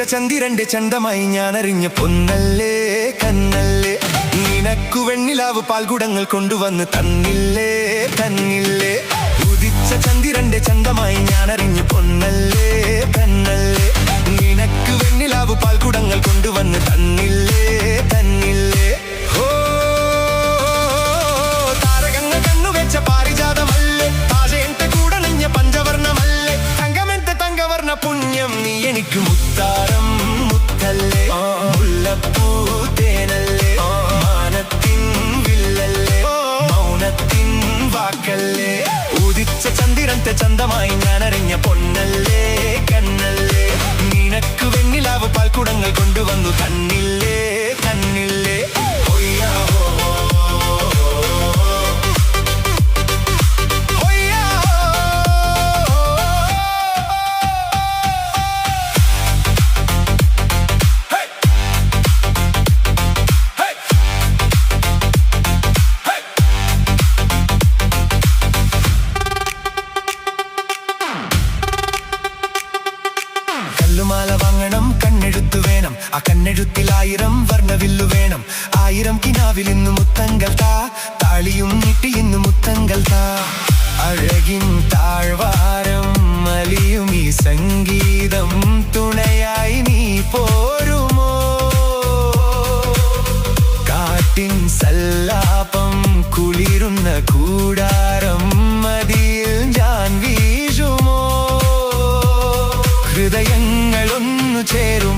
ചന്ദ്രന്റെ ചന്തമായി ഞാനറിഞ്ഞ പൊന്നല്ലേ കണ്ണല്ലേ, നിനക്കു വെണ്ണിലാവ് പാൽകുടങ്ങൾ കൊണ്ടുവന്ന് തന്നില്ലേ തന്നില്ലേ. ഉദിച്ച ചന്ദ്രന്റെ ചന്തമായി ഞാനറിഞ്ഞ പൊന്നല്ലേ കണ്ണല്ലേ, നിനക്ക് വെണ്ണിലാവ് പാൽകുടങ്ങൾ കൊണ്ടുവന്ന് തന്നില്ലേ തന്നില്ലേ. ഓ താരകങ്ങൾ കണ്ണുവെച്ച പാരിജാതമല്ലേ, ആശയന്റെ കൂടണഞ്ഞ പഞ്ചവർണ്ണമല്ലേ, തങ്കമെന്റെ തങ്കവർണ്ണ പുണ്യം നീ എനിക്ക് മുത്താരം മുത്തല്ലേ, മുല്ലപ്പൂ തേനല്ലേ, മാനത്തിൻ വില്ലല്ലേ, മൗനത്തിൻ വാക്കല്ലേ. ഉദിച്ച ചന്ദ്രന്റെ ചന്തമായി ഞാനറിഞ്ഞ പൊന്നല്ലേ കണ്ണല്ലേ, നിനക്ക് വെണ്ണിലാവ് പാൽക്കുടങ്ങൾ കൊണ്ടുവന്നു തന്നില്ലേ തന്നില്ലേ. കല്ലുമാല വാങ്ങണം, കണ്ണെഴുത്തു വേണം, ആ കണ്ണെഴുത്തിൽ 1000 വർണ്ണവില്ലു വേണം. 1000 കിനാവിൽ ഇന്ന് മുത്തങ്ങൾ താ, താളിയും നീട്ടി ഇന്ന് മുത്തങ്ങൾ താ. അഴകിൻ താഴ്വാരം അലിയും ഈ സംഗീതം തുണയായി നീ പോരുമോ, കാട്ടിൻ സല്ലാപം കുളിരുന്ന കൂടാരം മതിയിൽ ഞാൻ വീഴുമോ. ഹൃദയങ്ങളൊന്നു ചേരും,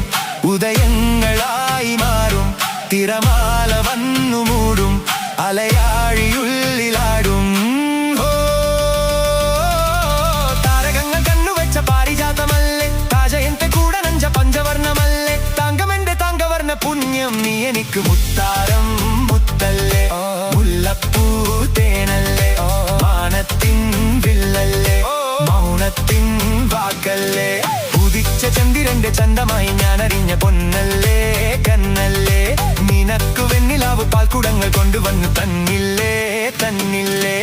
ഉദയങ്ങളായി മാറും, തിരമാല വന്നു മൂടും, അലയാഴിയുള്ളിലാടും. താരകങ്ങൾ കണ്ണുവെച്ച പാരിജാതമല്ലേ, താജയന്റെ കൂടനഞ്ച പഞ്ചവർണ്ണമല്ലേ, തങ്കമെന്റെ തങ്കവർണ്ണ പുണ്യം നീ എനിക്ക് മുത്താരം മുത്തല്ലേ, മുല്ലപ്പൂ തേനല്ലേ, മാനത്തിൻ വില്ലല്ലേ, മൗനത്തിൻ വാക്കല്ലേ. ഉദിച്ച ചന്ദ്രന്റെ ചന്തമായി ഞാനറിഞ്ഞ പൊന്നല്ലേ കണ്ണല്ലേ, നിനക്കു വെണ്ണിലാവ് പാൽക്കുടങ്ങൾ കൊണ്ടുവന്ന് തന്നില്ലേ തന്നില്ലേ.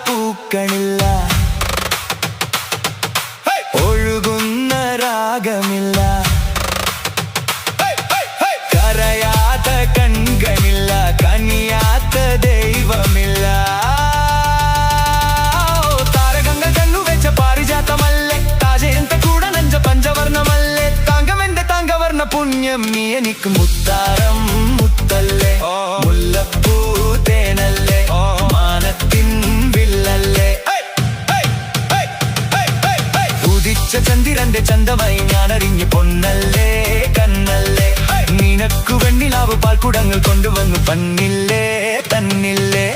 പൂക്കളില്ല, ഒഴുകുന്ന രാഗമില്ല, കരയാത്ത കൺകളില്ല, കനിയാത്ത ദൈവമില്ല. താരകങ്ങൾ കണ്ണുവെച്ച പാരിജാതമല്ലേ, താജയന്റെ കൂടനഞ്ച പഞ്ചവർണ്ണമല്ലേ, തങ്കമെന്റെ തങ്കവർണ്ണ പുണ്യം നീ എനിക്ക് മുത്താരം മുത്തല്ലേ, മുല്ലപ്പൂ തേനല്ലേ, മാനത്തിൻ വില്ലല്ലേ. ഉദിച്ച ചന്ദ്രന്റെ ചന്തമായി ഞാനറിഞ്ഞ പൊന്നല്ലേ കണ്ണല്ലേ, നിനക്കു വെണ്ണിലാവ് പാൽക്കുടങ്ങൾ കൊണ്ടുവന്നു തന്നില്ലേ തന്നില്ലേ.